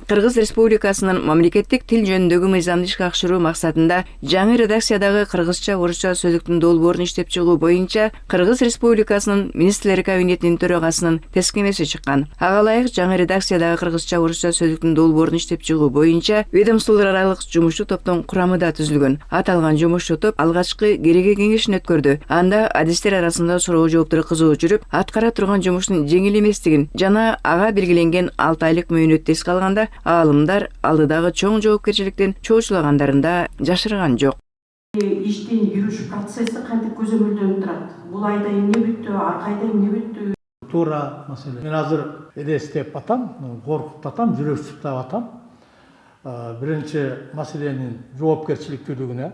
Кыргыз Республикасынын мамлекеттик тил жөнүндөгү мыйзамды ишке ашыруу максатында жаңы редакциядагы кыргызча орусча сөздүктүн долбоорун иштеп чыгуу боюнча Кыргыз Республикасынын министрлер кабинетинин төрагасынын тескемеси чыккан. Ага ылайык жаңы редакциядагы кыргызча орусча сөздүктүн долбоорун иштеп чыгуу боюнча ведомстволор аралык жумушчу топтун курамы да түзүлгөн. Аталган жумушчу топ алгачкы кереге кеңешин өткөрдү. Анда адистер арасында суроо жооптор кызуу жүрүп, аткара турган жумуштун жеңил эместигин жана ага белгиленген 6 айлык мөөнөттү эске алганда аалымдар алдыдагы чоң жоопкерчиликтен чоочулагандарын да жашырган жок. Иштин жүрүш процесси кантип көзөмөлдөнүп турат? Бул айда эмне бүттү, аркы айда эмне бүттү? Туура маселе. Мен азыр эдес деп атам, коркуп атам, жүрөксүп деп атам. Биринчи маселенин жоопкерчиликтүүлүгүнө,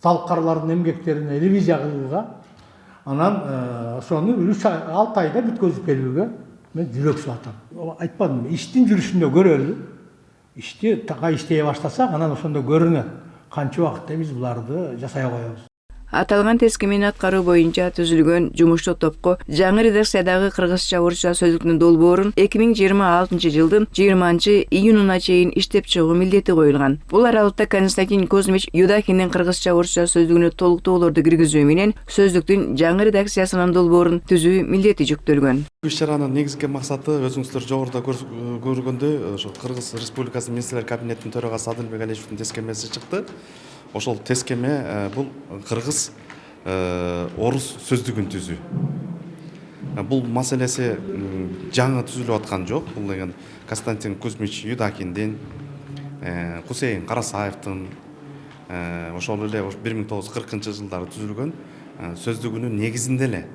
талккарлардын эмгектерине ревизия кылууга, анан ошону 3-6 айда бүткөзүп берүүгө мен жүрөксүп атам. Айтпадым, иштин жүрүшүндө көрөлү. Ишти така иштей баштасак, анан ошондо көрүнөт канча убакытта биз буларды жасай коебуз. Аталган тескемени аткаруу боюнча түзүлгөн жумушчу топко жаңы редакциядагы кыргызча орусча сөздүктүн долбоорун 2026 жылдын 20 июнуна чейин иштеп чыгуу милдети коюлган. Бул аралыкта Константин Кузьмич Юдахиндин кыргызча орусча сөздүгүнө толуктоолорду киргизүү менен сөздүктүн жаңы редакциясынын долбоорун түзүү милдети жүктөлгөн. Иш-чаранын негизги максаты өзүңүздөр жогоруда көргөндөй, ошо Кыргыз Республикасынын министрлер кабинетинин төрагасы Адылбек Алиевдин тескемеси чыкты. Ошол тескеме бул кыргыз орус сөздүгүн түзүү. Бул маселеси жаңы түзүлүп аткан жок. Бул деген Константин Кузьмич Юдахиндин, Кусейин Карасаевдин ошол эле 1940 жылдары түзүлгөн сөздүгүнүн негизинде эле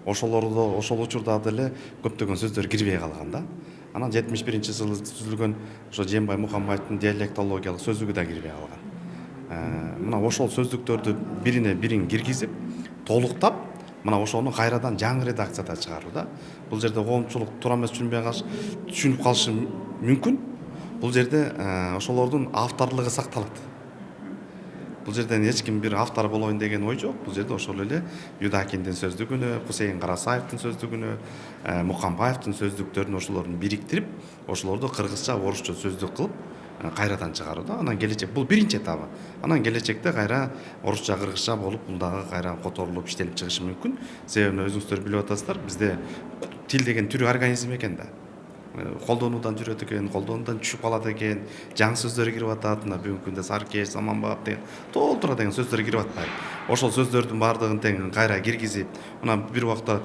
ошол учурда деле көптөгөн сөздөр кирбей калган да. Анан 71-жылы түзүлгөн ошо Жээнбай Мукамбаевдин диалектологиялык сөздүгү да кирбей калган. Мына ошол сөздүктөрдү бирине бирин киргизип, толуктап, мына ошону кайрадан жаңы редакцияда чыгаруу да. Бул жерде коомчулук туура эмес түшүнүп калышы мүмкүн. Бул жерде ошолордун авторлугу сакталат. Бул жерден эч ким бир автор болоюн деген ой жок. Бул жерде ошол эле Юдахиндин сөздүгүнө, Кусейин Карасаевдин сөздүгүнө, Мукамбаевдин сөздүктөрүн ошолорун бириктирип, ошолорду кыргызча, орусча сөздүк кылып кайрадан чыгаруу да. Анан келечек бул биринчи этабы. Анан келечекте кайра орусча, кыргызча болуп, бул дагы кайра которулуп иштелип чыгышы мүмкүн. Себеби өзүңүздөр билип атасыздар, бизде тил деген тирүү организм экен да. Колдонуудан жүрөт экен, колдонуудан түшүп калат экен, жаңы сөздөр кирип атат. Мына бүгүнкү күндө Саркеш, Заманбап деген толтура деген сөздөр кирип атпайбы? Ошол сөздөрдүн баардыгын тең кайра киргизип, мына бир убакта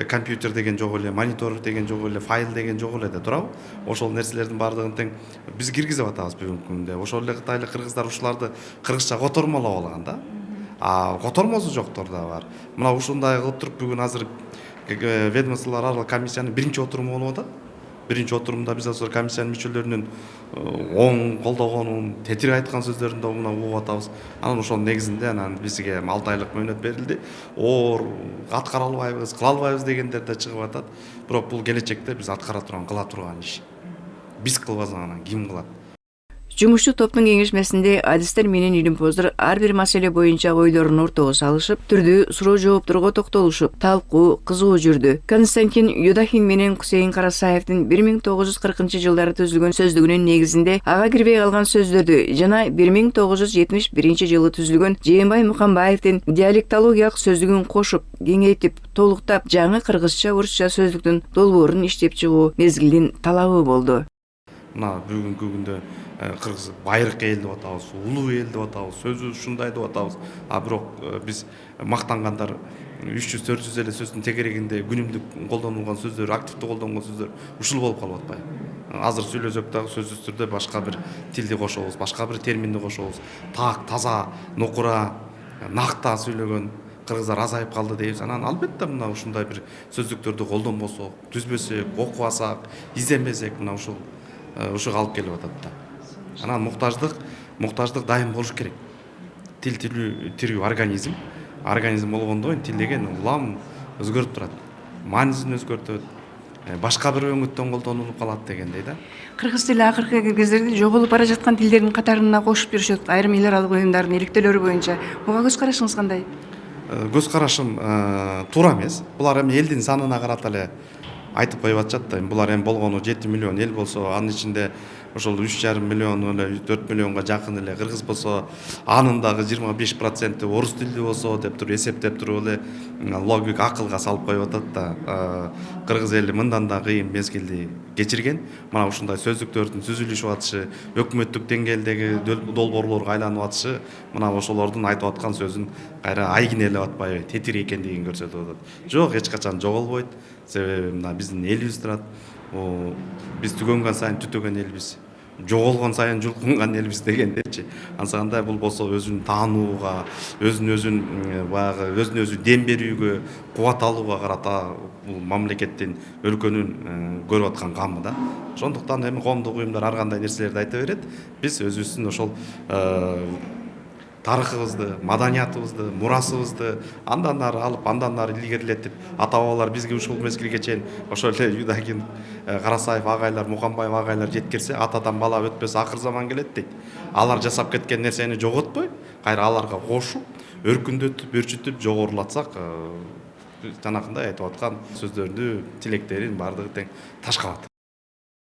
компьютер деген жок эле, монитор деген жок эле, файл деген жок эле да турабы? Ошол нерселердин баардыгын тең биз киргизип атабыз бүгүнкү күндө. Ошол эле кытайлык кыргыздар ушуларды кыргызча котормолоп алган да. Котормосу жоктор да бар. Мына ушундай кылып туруп бүгүн азыр ведомстволор аралык комиссиянын биринчи отуруму болуп атат. Биринчи отурумда биз азыр комиссиянын мүчөлөрүнүн оң колдогонун, тетири айткан сөздөрүн да мына угуп атабыз. Анан ошонун негизинде анан бизге 6 айлык мөөнөт берилди. Аткара албайбыз, кыла албайбыз дегендер да чыгып атат. Бирок бул келечекте биз аткара турган, кыла турган иш. Биз кылбасак анан ким кылат? Жумушчу топтун кеңешмесинде адистер менен илимпоздор ар бир маселе боюнча ойлорун ортого салышып, түрдүү суроо жоопторго токтолушуп, талкуу кызуу жүрдү. Константин Юдахин менен Кусейин Карасаевдин 1940 жылдары түзүлгөн сөздүгүнүн негизинде ага кирбей калган сөздөрдү жана 1971 жылы түзүлгөн Жээнбай Мукамбаевдин диалектологиялык сөздүгүн кошуп, кеңейтип, толуктап, жаңы кыргызча орусча сөздүктүн долбоорун иштеп чыгуу мезгилдин талабы болду. Мына бүгүнкү күндө кыргыз байыркы эл деп атабыз, улуу эл деп атабыз, сөзү ушундай деп атабыз. Бирок биз мактангандар 300-400 эле сөздүн тегерегинде күнүмдүк колдонулган сөздөр, активдүү колдонгон сөздөр ушул болуп калып атпайбы? Азыр сүйлөсөк дагы сөзсүз түрдө башка бир тилди кошобуз, башка бир терминди кошобуз. Так, таза, нукура, накта сөйлөгөн кыргыздар азайып калды дейбиз. Анан албетте мына ушундай бир сөздүктөрдү колдонбосок, түзбөсөк, окубасак, изденбесек мына ушуга алып келип атат да. Анан муктаждык дайым болуш керек. Тил тирүү организм болгондон кийин тил деген улам өзгөрүп турат. Маанисин өзгөртөт. Башка бир өңүттөн колдонулуп калат дегендей да. Кыргыз тили акыркы кездерде жоголуп бара жаткан тилдердин катарына кошуп жүрүшөт айрым эл аралык уюмдардын иликтөөлөрү боюнча. Буга көз карашыңыз кандай? Көз карашым туура эмес. Булар эми элдин санына карата эле айтып коюп атышат да. Булар эми болгону 7 миллион эл болсо, анын ичинде ошол 3,5 миллион эле 4 миллионго жакын эле кыргыз болсо, анын дагы 25% орус тилдүү болсо деп туруп эсептеп туруп эле логика акылга салып коюп атат да. Кыргыз эли мындан да кыйын мезгилди кечирген. Мына ушундай сөздүктөрдүн түзүлүшүп атышы, өкмөттүк деңгээлдеги долбоорлорго айланып атышы, мына ошолордун айтып аткан сөзүн кайра айгинелеп атпайбы, тетир экендигин көрсөтүп атат. Жок, эч качан жоголбойт. Себеби мына биздин элибиз турат. Биз түгөнгөн сайын түтөгөн элбиз, жоголгон сайын жулкунган элбиз дегендечи. Ансаганда бул болсо өзүн таанууга, өзүн өзү дем берүүгө, кубат алууга карата бул мамлекеттин, өлкөнүн көрүп аткан камы да. Ошондуктан эми коомдук уюмдар ар кандай нерселерди айта берет. Биз өзүбүздүн ошол тарыхыбызды, маданиятыбызды, мурасыбызды андан ары алып, андан ары илгерилетип, ата бабалар бизге ушул мезгилге чейин ошол эле Юдакин, Карасаев агайлар, Муканбаев агайлар жеткирсе, атадан бала өтпөс акыр заман келет дейт. Алар жасап кеткен нерсени жоготпой, кайра аларга кошуп, өркүндөтүп, өрчүтүп, жогорулатсак, жанакындай айтып аткан сөздөрдү, тилектерин бардыгы тең ташкалат.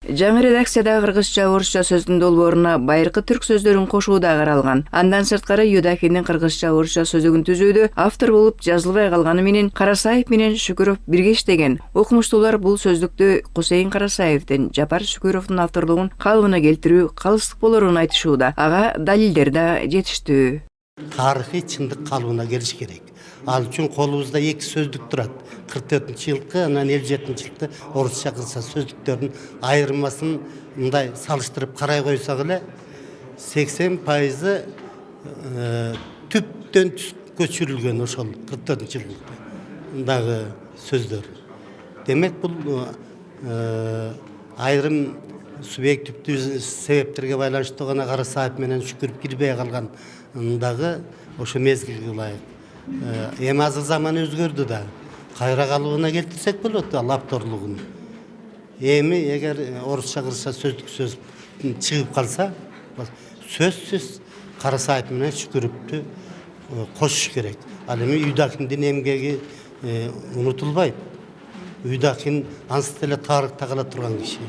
Жаңы редакцияда кыргызча, орусча сөздүн долбооруна байыркы түрк сөздөрүн кошуу да каралган. Андан сырткары Юдакиндин кыргызча, орусча сөзүгүн түзүүдө автор болуп жазылбай калганы менен Карасаев менен Шүкүров бирге иштеген. Окумуштуулар бул сөздүктү Кусейин Карасаевдин, Жапар Шүкүровдун авторлугун калыбына келтирүү калыстык болоорун айтышууда. Ага далилдер да жетиштүү. Тарыхый чындык калыбына келиш керек. Ал үчүн колубузда 2 сөздүк турат. 44-жылкы, анан 57-жылкы орусча кыргызча сөздүктөрдүн айырмасын мындай салыштырып карай койсок эле 80% түптөн көчүрүлгөн ошол 44-жылдагы сөздөр. Демек бул айрым субъективдүү себептерге байланыштуу гана Карасаев менен Шүкүров кирбей калган дагы ошо мезгилге ылайык. Эми азыр заман өзгөрдү да. Кайра калыбына келтирсек болот ал авторлугун. Эми эгер орусча кыргызча сөз чыгып калса, сөзсүз Карасаев менен Шүкүровдү кошуш керек. Ал эми Юдакиндин эмгеги унутулбайт. Юдакин ансыз эле тарыхта кала турган киши.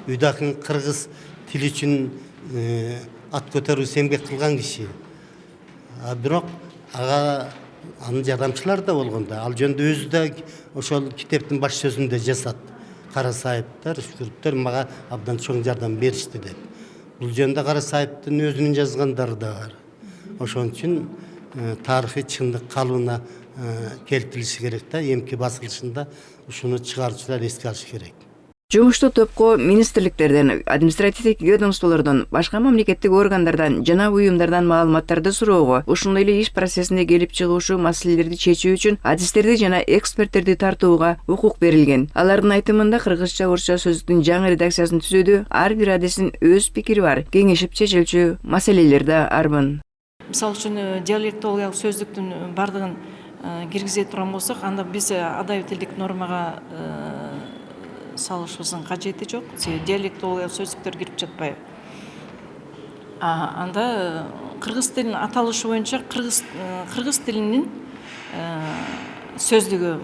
Юдакин кыргыз тили үчүн ат көтөрүүсү эмгек кылган киши. Бирок ага анын жардамчылары да болгондо, ал жөнүндө өзү да ошол китептин баш сөзүндө жазат. Карасаевдер, Шүкүровдер мага абдан чоң жардам беришти деп. Бул жөнүндө Карасаевдин өзүнүн жазгандары да бар. Ошон үчүн тарыхый чындык калыбына келтирилиши керек да, эмки басылышында ушуну чыгаруучулар эске алышы керек. Жумуштуу топко министрликтерден, административдик ведомстволордон, башка мамлекеттик органдардан жана уюмдардан маалыматтарды суроого, ошондой эле иш процессинде келип чыгуучу маселелерди чечүү үчүн адистерди жана эксперттерди тартууга укук берилген. Алардын айтымында кыргызча, орусча сөздүктүн жаңы редакциясын түзүүдө ар бир адистин өз пикири бар, кеңешип чечилчү маселелер да арбын. Мисалы үчүн диалектологиялык сөздүктүн бардыгын киргизе турган болсок, анда биз адабий тилдик нормага салышыбыздын кажети жок. Себеби диалектологиялык сөздүктөр кирип жатпайбы. Анда кыргыз тилинин аталышы боюнча кыргыз тилинин сөздүгү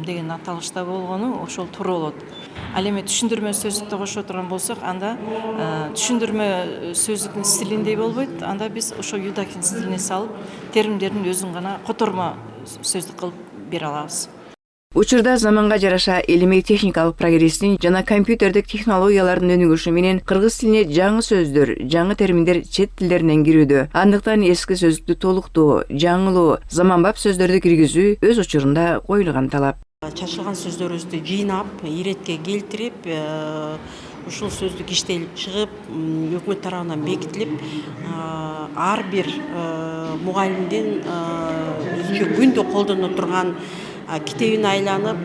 деген аталышта болгону ошол туура болот. Ал эми түшүндүрмө сөздүктү кошо турган болсок, анда түшүндүрмө сөздүктүн стилиндей болбойт. Анда биз ошо Юдакин стилине салып, терминдердин өзүн гана котормо сөздүк кылып бере алабыз. Учурда заманга жараша илимий техникалык прогресстин жана компьютердик технологиялардын өнүгүшү менен кыргыз тилине жаңы сөздөр, жаңы терминдер чет тилдеринен кирүүдө. Андыктан эски сөздүктү толуктоо, жаңылоо, заманбап сөздөрдү киргизүү өз учурунда коюлган талап. Чачылган сөздөрүбүздү жыйнап, иретке келтирип, ушул сөздүк иштелип чыгып, өкмөт тарабынан бекитилип, ар бир мугалимдин өзүнчө күндө колдоно турган китебине айланып,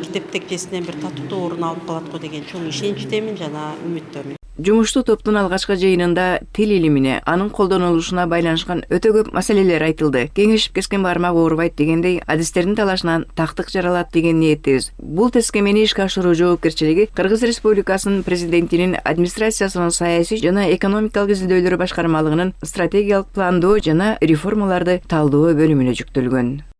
китеп тектесинен бир татыктуу орун алып калат го деген чоң ишеничтемин жана үмүттөмүн. Жумуштуу топтун алгачкы жыйынында тил илимине, анын колдонулушуна байланышкан өтө көп маселелер айтылды. Кеңешип кескен бармак оорубайт дегендей, адистердин талашынан тактык жаралат деген ниеттебиз. Бул тескемени ишке ашыруу жоопкерчилиги Кыргыз Республикасынын президентинин администрациясынын саясий жана экономикалык изилдөөлөр башкармалыгынын стратегиялык пландоо жана реформаларды талдоо бөлүмүнө жүктөлгөн.